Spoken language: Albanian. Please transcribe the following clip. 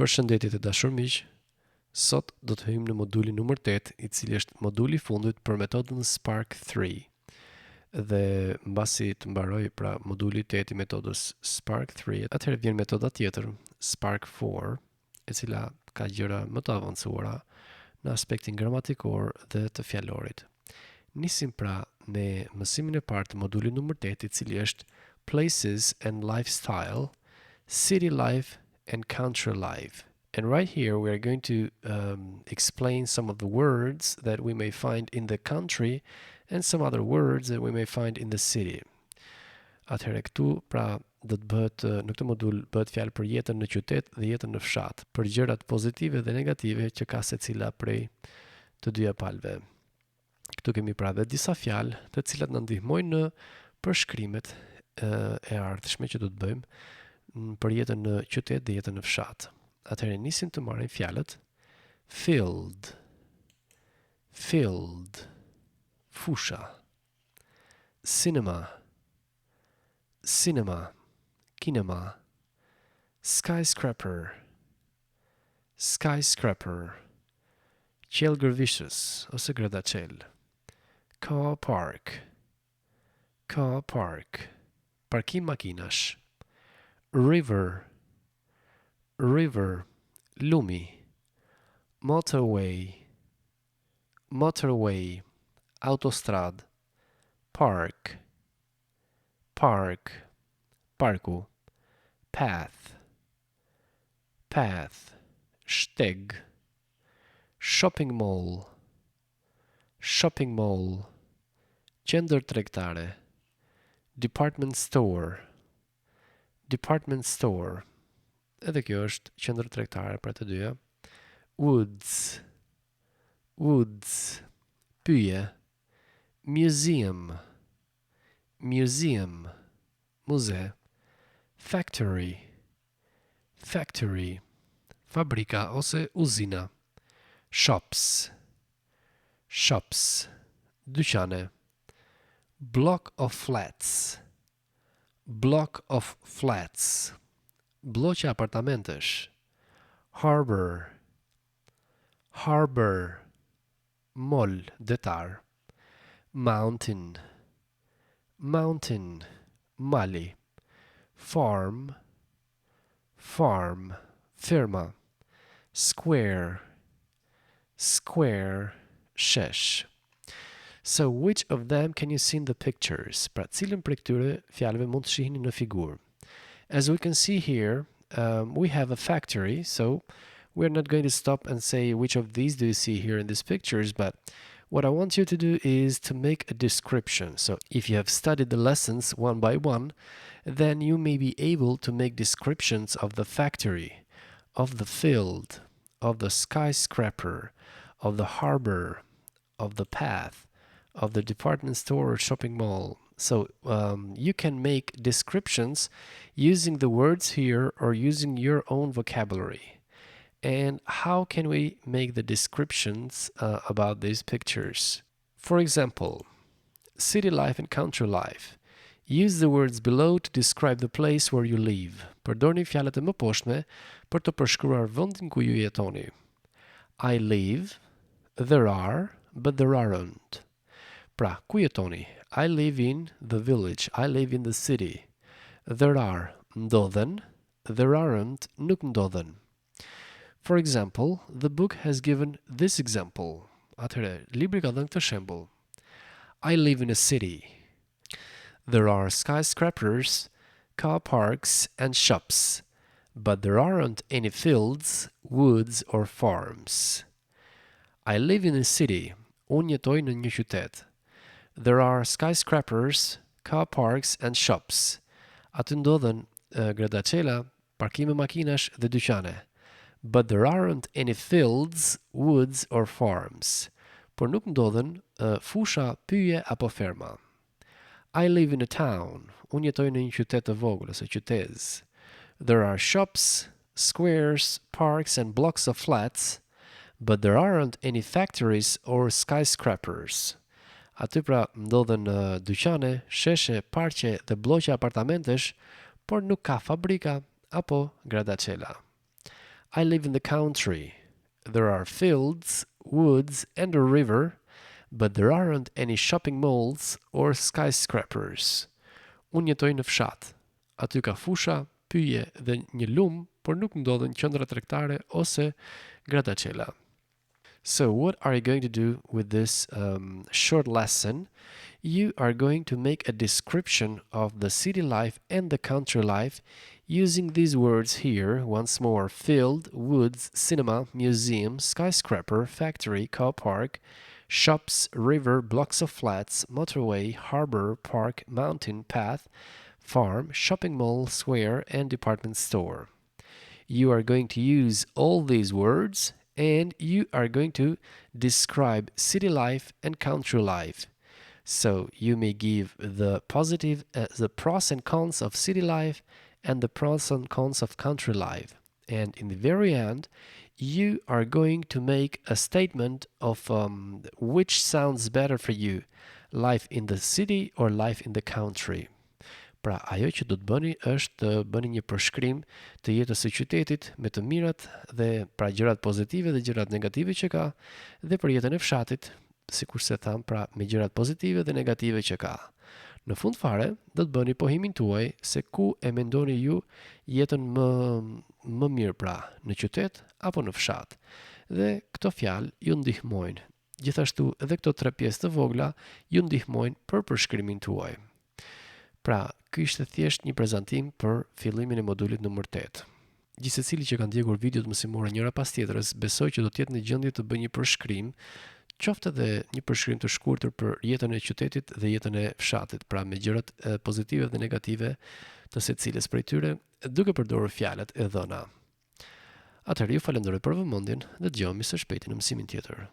Përshëndetje të dashur miq, sot do të hyjmë në modulin numër 8, i cili është moduli i fundit për metodën Spark 3. Dhe mbasi të mbaroj pra moduli 8 i metodës Spark 3, atëherë vjen metoda tjetër, Spark 4, e cila ka gjëra më të avancuara në aspektin gramatikor dhe të fjalorit. Nisim pra me mësimin e parë të modulit numër 8, i cili është Places and Lifestyle, City Life and Country Life. And right here we are going to explain some of the words that we may find in the country and some other words that we may find in the city. Atëherë këtu pra do të bëhet në këtë modul bëhet fjalë për jetën në qytet dhe jetën në fshat, për gjërat pozitive dhe negative që ka secila prej të dyja palëve. Këtu kemi pra dhe disa fjalë të cilat na ndihmojnë në përshkrimet e ardhshme që do të bëjmë për jetën në qytet dhe jetën në fshat. Atëherë nisim të marrim fjalët field, field, fusha, cinema, cinema, kinema, skyscraper, skyscraper, qelgërvishës ose gradacel, car park, car park, parkim makinash, river, river, lumi, motorway, motorway, autostrad, park, park, parku, path, path, shteg, shopping mall, shopping mall, qendër tregtare, department store, department store. Edhe kjo është qendër tregtare për të dyja. Woods, woods, pyje, museum, museum, muze, factory, factory, fabrika ose uzina, shops, shops, dyqane, block of flats, block of flats, bloqe apartamentesh, harbor, harbor, mall, detar, mountain, mountain, mali, farm, farm, firma, square, square, shesh. So which of them can you see in the pictures? Pra cilën prej këtyre fjalëve mund të shihni në figurë? As we can see here, we have a factory, so we're not going to stop and say which of these do you see here in these pictures, but what I want you to do is to make a description. So if you have studied the lessons one by one, then you may be able to make descriptions of the factory, of the field, of the skyscraper, of the harbor, of the path, of the department store or shopping mall. So you can make descriptions using the words here or using your own vocabulary. And how can we make the descriptions about these pictures? For example, city life and country life. Use the words below to describe the place where you live. Përdorni fjalët e mëposhtme për të përshkruar vendin ku ju jetoni. I live, there are, but there aren't. Pra, ku jetoni? I live in the village. I live in the city. There are, ndodhen. There aren't, nuk ndodhen. For example, the book has given this example. Atëherë, libri ka dhënë këtë shembull. I live in a city. There are skyscrapers, car parks, and shops, but there aren't any fields, woods, or farms. I live in a city. Unë jetoj në një qytet. There are skyscrapers, car parks, and shops. Aty ndodhen gradacela, parkime makinash dhe dyqane. But there aren't any fields, woods, or farms. Por nuk ndodhen fusha, pyje apo ferma. I live in a town. Unë jetoj në një qytet të vogël ose qytez. There are shops, squares, parks, and blocks of flats, but there aren't any factories or skyscrapers. Aty pra ndodhen dyqane, sheshe, parqe dhe bloqe apartamentesh, por nuk ka fabrika apo gradacela. I live in the country. There are fields, woods, and a river, but there aren't any shopping malls or skyscrapers. Unë jetoj në fshat. Aty ka fusha, pyje dhe një lum, por nuk ndodhen qendra tregtare ose grattaciela. So what are you going to do with this short lesson? You are going to make a description of the city life and the country life using these words here, once more: field, woods, cinema, museum, skyscraper, factory, car park, shops, river, blocks of flats, motorway, harbor, park, mountain, path, farm, shopping mall, square, and department store. You are going to use all these words and you are going to describe city life and country life. So you may give the pros and cons of city life and the pros and cons of country life. And in the very end, you are going to make a statement of which sounds better for you, life in the city or life in the country. Pra, ajo që do të bëni është të bëni një përshkrim të jetës së qytetit me të mirat dhe pra gjërat pozitive dhe gjërat negative që ka, dhe për jetën e fshatit, sikur se tham, pra me gjërat pozitive dhe negative që ka. Në fund fare, do të bëni pohimin tuaj se ku e mendoni ju jetën më mirë, pra në qytet apo në fshat. Dhe këto fjalë ju ndihmojnë. Gjithashtu edhe këto 3 pjesë të vogla ju ndihmojnë për përshkrimin tuaj. Pra, ky ishte thjesht një prezantim për fillimin e modulit nëmër 8. Gjithsecili që kanë ndjekur videot mësimore njëra pas tjetrës, besoj që do të jetë në gjendje të bëjë një përshkrim, qoftë edhe një përshkrim të shkurtër për jetën e qytetit dhe jetën e fshatit, pra me gjërat pozitive dhe negative të secilës prej tyre, duke përdorur fjalët e dhëna. Atëherë ju falenderoj për vëmendjen dhe dëgjohemi së shpejti në mësimin tjetër.